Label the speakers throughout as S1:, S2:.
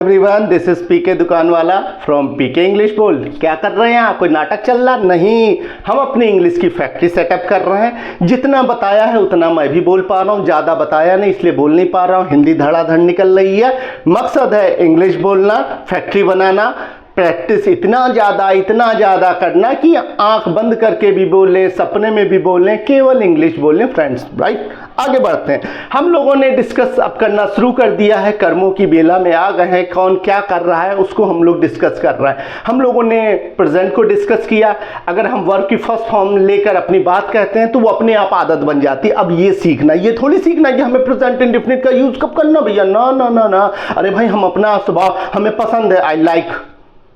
S1: Everyone, this is पीके दुकान वाला from PK English बोल। क्या कर रहे हैं आप? कोई नाटक चल रहा? नहीं, हम अपनी इंग्लिश की फैक्ट्री सेटअप कर रहे हैं। जितना बताया है उतना मैं भी बोल पा रहा हूँ, ज़्यादा बताया नहीं इसलिए बोल नहीं पा रहा हूँ। हिंदी धड़ाधड़ निकल रही है। मकसद है इंग्लिश बोलना, फैक्ट्री बनाना, प्रैक्टिस इतना ज़्यादा करना कि आंख बंद करके भी बोलें, सपने में भी बोलें, केवल इंग्लिश बोलें फ्रेंड्स। राइट, आगे बढ़ते हैं। हम लोगों ने डिस्कस अब करना शुरू कर दिया है, कर्मों की बेला में आ गए हैं। कौन क्या कर रहा है उसको हम लोग डिस्कस कर रहे हैं। हम लोगों ने प्रेजेंट को डिस्कस किया। अगर हम वर्ब की फर्स्ट फॉर्म लेकर अपनी बात कहते हैं तो वो अपने आप आदत बन जाती है। अब ये सीखना, ये थोड़ी सीखना कि हमें प्रेजेंट इंडेफिनिट का यूज कब करना भैया। ना ना ना ना, अरे भाई हम अपना स्वभाव, हमें पसंद है आई लाइक,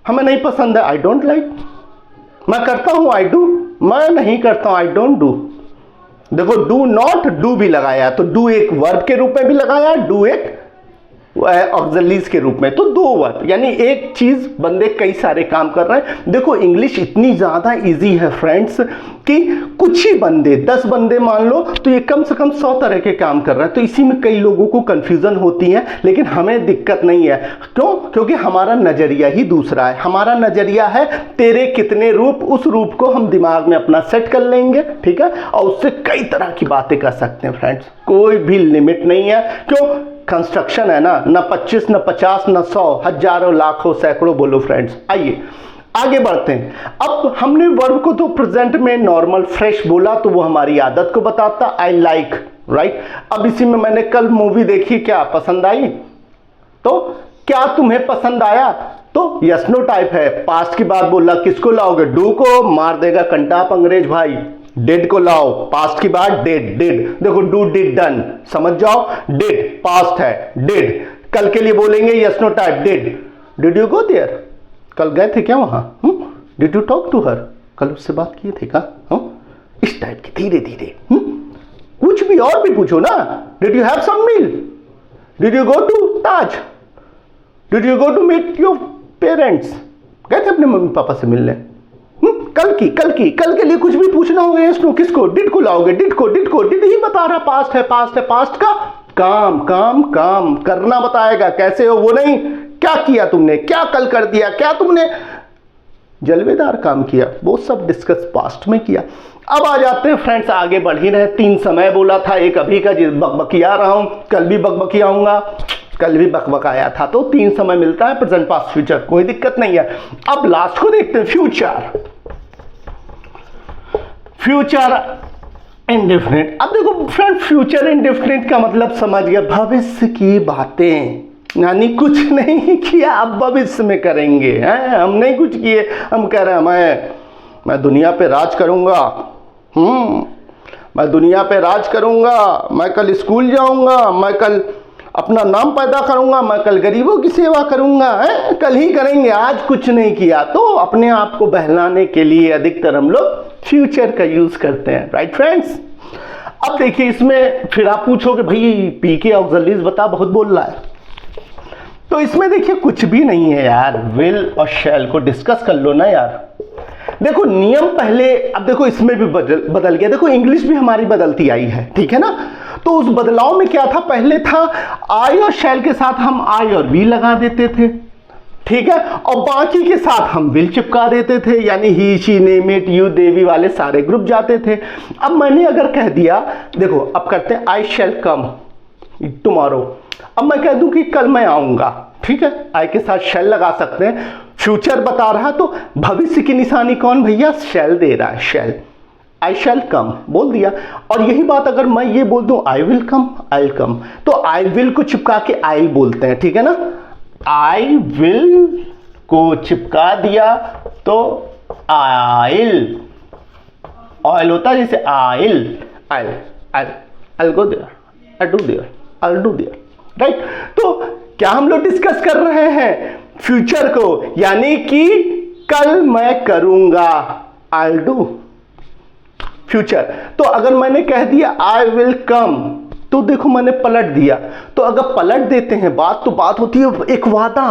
S1: हमें नहीं पसंद है आई डोंट लाइक। मैं करता हूं आई डू, मैं नहीं करता हूं आई डोंट डू। देखो डू नॉट, डू भी लगाया तो डू एक वर्ब के रूप में भी लगाया, डू एक ऑक्सिलरीज के रूप में, तो दो वर्ब, यानी एक चीज बंदे कई सारे काम कर रहे हैं। देखो इंग्लिश इतनी ज्यादा इजी है फ्रेंड्स कि कुछ ही बंदे, 10 बंदे मान लो तो ये कम से कम 100 तरह के काम कर रहे हैं। तो इसी में कई लोगों को कंफ्यूजन होती है, लेकिन हमें दिक्कत नहीं है। क्यों? क्योंकि हमारा नजरिया ही दूसरा है। हमारा नजरिया है तेरे कितने रूप, उस रूप को हम दिमाग में अपना सेट कर लेंगे, ठीक है, और उससे कई तरह की बातें कर सकते हैं फ्रेंड्स। कोई भी लिमिट नहीं है। क्यों? कंस्ट्रक्शन है ना 25 न 50 न 100, हजारों लाखों सैकड़ों बोलो फ्रेंड्स। आइए आगे बढ़ते हैं। अब हमने वर्ब को तो प्रेजेंट में नॉर्मल फ्रेश बोला तो वो हमारी आदत को बताता, आई लाइक, राइट। अब इसी में मैंने कल मूवी देखी, क्या पसंद आई? तो क्या तुम्हें पसंद आया? तो यस नो टाइप है। पास्ट की बात बोला, किसको लाओगे? डू को, मार देगा कंटाप अंग्रेज भाई। डिड को लाओ, पास्ट की बात डिड, देखो डू डिड डन, समझ जाओ। डिड पास्ट है, डिड। कल के लिए बोलेंगे yes no type, did you go there, कल गए थे क्या वहां? Did you talk to her, कल उससे बात किए थे क्या? इस टाइप की धीरे धीरे कुछ भी और भी पूछो ना। Did you have some meal, did you go to Taj, did you go to meet your parents, गए थे अपने मम्मी पापा से मिलने? कल के लिए कुछ भी पूछना होगा इसको, किसको? डिड को लाओगे, डिड ही बता रहा, पास्ट है, पास्ट का काम करना बताएगा। कैसे हो वो नहीं, क्या किया तुमने, क्या कल कर दिया, क्या तुमने जलवेदार काम किया, वो सब डिस्कस पास्ट में किया। अब आ जाते हैं फ्रेंड्स, आगे बढ़ ही रहे। 3 समय बोला था, एक अभी का बकबकिया रहा हूं, कल भी बकबकियाऊंगा, कल भी बकबकाया था। तो 3 समय मिलता है, प्रेजेंट पास्ट फ्यूचर, कोई दिक्कत नहीं है। अब लास्ट को देखते हैं, फ्यूचर इंडेफिनिट। अब देखो फ्रेंड, फ्यूचर इंडेफिनिट का मतलब समझ गया, भविष्य की बातें, यानी कुछ नहीं किया अब भविष्य में करेंगे। हैं, हम नहीं कुछ किए, हम कह रहे हैं मैं दुनिया पे राज करूंगा। मैं दुनिया पे राज करूंगा, मैं कल स्कूल जाऊंगा, मैं कल अपना नाम पैदा करूंगा, मैं कल गरीबों की सेवा करूंगा। कल ही करेंगे, आज कुछ नहीं किया। तो अपने आप को बहलाने के लिए अधिकतर हम लोग फ्यूचर का यूज करते हैं, राइट फ्रेंड्स। अब देखिए इसमें फिर आप पूछोगे भाई पीके ऑक्सिलरीज बता, बहुत बोल रहा है। तो इसमें देखिए कुछ भी नहीं है यार, विल और शैल को डिस्कस कर लो ना यार। देखो नियम पहले, अब देखो इसमें भी बदल गया। देखो इंग्लिश भी हमारी बदलती आई है, ठीक है ना। तो उस बदलाव में क्या था, पहले था आई और शैल के साथ हम आई और वी लगा देते थे, ठीक है, और बाकी के साथ हम विल चिपका देते थे, यानी ही, शी, नेम इट, यू, देवी वाले सारे ग्रुप जाते थे। अब मैंने अगर कह दिया, देखो अब करते हैं आई शैल कम टुमारो। अब मैं कह दूं कि कल मैं आऊंगा, ठीक है, आई के साथ शैल लगा सकते हैं। फ्यूचर बता रहा तो भविष्य की निशानी कौन भैया? शैल दे रहा है, शैल, आई शैल कम बोल दिया। और यही बात अगर मैं ये बोल दूं आई विल कम, आई कम, तो आई विल को चिपका के आई बोलते हैं, ठीक है ना। आई विल को चिपका दिया तो आइल, ऑयल होता है जैसे आइल, I'll go there, I'll do there, I'll do there, right. तो क्या हम लोग डिस्कस कर रहे हैं फ्यूचर को, यानी कि कल मैं करूंगा, I'll do फ्यूचर। तो अगर मैंने कह दिया I will come, तो देखो मैंने पलट दिया। तो अगर पलट देते हैं बात, तो बात होती है एक वादा,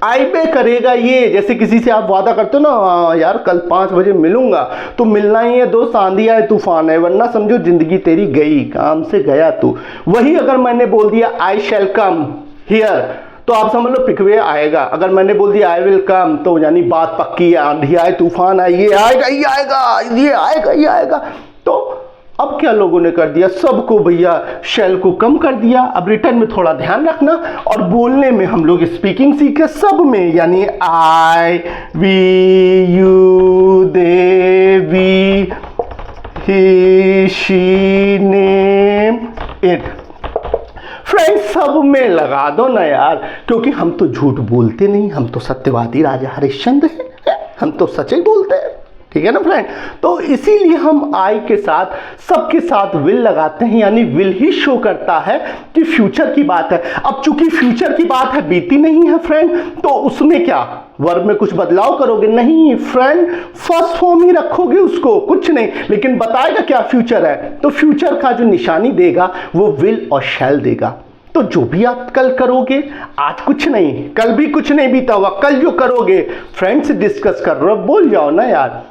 S1: आई पे करेगा ये। जैसे किसी से आप वादा करते हो ना, यार कल 5 बजे मिलूंगा, तो मिलना ही है, दोस्त आंधी आए तूफान है, वरना समझो जिंदगी तेरी गई, काम से गया तू। वही अगर मैंने बोल दिया आई शैल कम हियर, तो आप समझ लो पिकवे आएगा। अगर मैंने बोल दिया आई विल कम तो यानी बात पक्की है, आंधी आए तूफान आए ये आएगा ये आएगा ये आएगा ये आएगा। तो अब क्या लोगों ने कर दिया, सबको भैया शेल को कम कर दिया। अब रिटर्न में थोड़ा ध्यान रखना, और बोलने में हम लोग स्पीकिंग सीखे सब में, यानी I we you they we he she name it. Friends सब में लगा दो ना यार, क्योंकि हम तो झूठ बोलते नहीं, हम तो सत्यवादी राजा हरिश्चंद्र हैं, हम तो सच ही बोलते हैं, ठीक है ना फ्रेंड। तो इसीलिए हम आई के साथ सबके साथ विल लगाते हैं, यानी विल ही शो करता है कि फ्यूचर की बात है। अब चूंकि फ्यूचर की बात है, बीती नहीं है फ्रेंड, तो उसमें क्या वर्ब में कुछ बदलाव करोगे? नहीं फ्रेंड, फर्स्ट फॉर्म ही रखोगे उसको, कुछ नहीं। लेकिन बताएगा क्या फ्यूचर है, तो फ्यूचर का जो निशानी देगा वो विल और शैल देगा। तो जो भी आप कल करोगे, आज कुछ नहीं, कल भी कुछ नहीं बीता हुआ, कल जो करोगे फ्रेंड्स डिस्कस कर रहे हो, बोल जाओ ना यार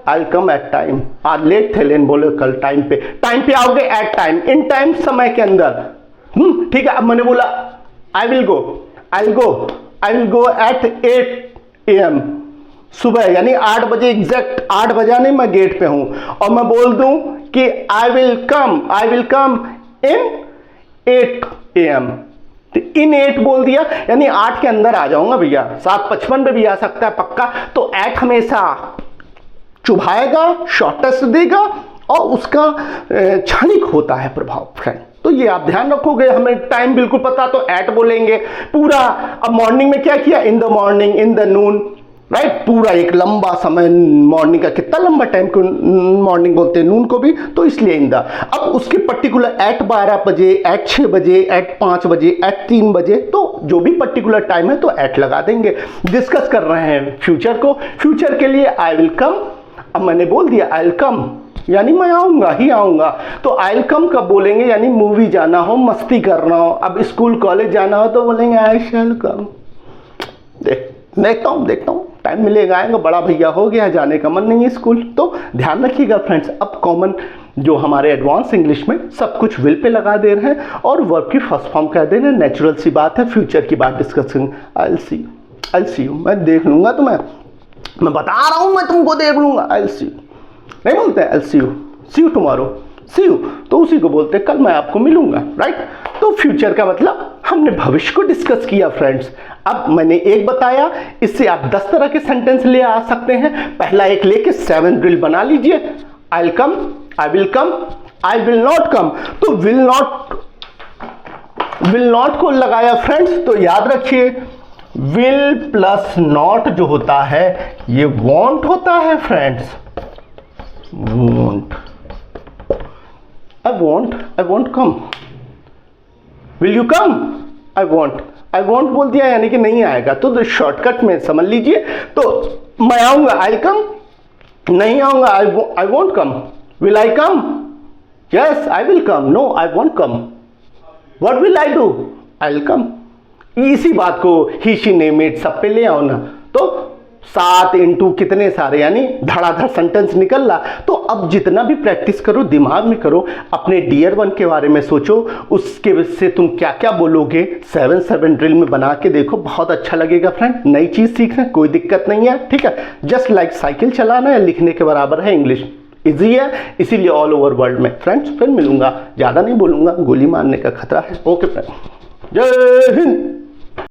S1: आई कम एट टाइम। आज लेट थे लेकिन बोले कल टाइम पे आओगे, एट टाइम, इन टाइम, समय के अंदर। ठीक है। अब मैंने बोला I will go at 8 AM सुबह, यानी 8 बजे एग्जैक्ट 8 बजा नहीं, मैं गेट पे हूं, और मैं बोल दूं कि आई विल कम इन 8 AM। इन 8 बोल दिया, यानी 8 के अंदर आ जाऊंगा भैया, 7:55 पे भी आ सकता है पक्का। तो 8 हमेशा चुभाएगा, शॉर्टेस्ट देगा, और उसका क्षणिक होता है प्रभाव फ्रेंड। तो ये आप ध्यान रखोगे, हमें टाइम बिल्कुल पता तो 8 बोलेंगे पूरा। अब मॉर्निंग में क्या किया, in the morning, in the Noon, right, पूरा एक लंबा समय। मॉर्निंग का कितना लंबा टाइम को मॉर्निंग बोलते हैं, नून को भी, तो इसलिए इन द। अब उसके पर्टिकुलर एट 12 बजे, एट 6 बजे, एट 5 बजे, एट 3 बजे, तो जो भी पर्टिकुलर टाइम है तो एट लगा देंगे। डिस्कस कर रहे हैं फ्यूचर को, फ्यूचर के लिए आई विल कम। अब मैंने बोल दिया आई विल कम, यानी मैं आऊंगा ही आऊंगा। तो आई विल कम कब बोलेंगे, यानी मूवी जाना हो, मस्ती करना हो, अब स्कूल कॉलेज जाना हो तो बोलेंगे आई शैल कम। देखता हूँ टाइम मिलेगा, आएगा, बड़ा भैया हो गया, जाने का मन नहीं है स्कूल। तो ध्यान रखिएगा फ्रेंड्स, अब कॉमन जो हमारे एडवांस इंग्लिश में सब कुछ विल पे लगा दे रहे हैं, और वर्ब की फर्स्ट फॉर्म कह दे रहे हैं। नेचुरल सी बात है, फ्यूचर की बात डिस्कस करेंगे। आई विल सी यू, मैं देख लूंगा तुम्हें, मैं बता रहा हूं, मैं तुमको देख लूंगा। आई विल सी यू नहीं बोलते, I will see you tomorrow, see you तो उसी को बोलते हैं कल मैं आपको मिलूंगा, राइट। तो फ्यूचर का मतलब हमने भविष्य को डिस्कस किया फ्रेंड्स। अब मैंने एक बताया, इससे आप 10 तरह के सेंटेंस ले आ सकते हैं। पहला एक लेके 7 ड्रिल बना लीजिए। आई will come, I will come, I will not come. तो विल नॉट को लगाया फ्रेंड्स, तो याद रखिए विल प्लस नॉट जो होता है ये वॉन्ट होता है friends. Want, I won't come. Will you come, I want बोल दिया, यानी कि नहीं आएगा। तो शॉर्टकट में समझ लीजिए, तो मैं आऊंगा आई विल कम, नहीं आऊंगा I won't come. Will I come, yes I will come, no I won't come. What will I do, I will come. इसी बात को ही शी नेम इट सब पे ले आओ ना, तो 7 इंटू कितने सारे, यानी धड़ाधड़ सेंटेंस निकल रहा। तो अब जितना भी प्रैक्टिस करो, दिमाग में करो, अपने डियर वन के बारे में सोचो, उसके वजह से तुम क्या क्या बोलोगे। 7 ड्रिल में बना के देखो, बहुत अच्छा लगेगा फ्रेंड। नई चीज सीखना, कोई दिक्कत नहीं है, ठीक है। जस्ट लाइक साइकिल चलाना है, लिखने के बराबर है इंग्लिश, इजी है, इसीलिए ऑल ओवर वर्ल्ड में। फ्रेंड्स फिर मिलूंगा, ज्यादा नहीं बोलूंगा, गोली मारने का खतरा है। ओके फ्रेंड, जय हिंद।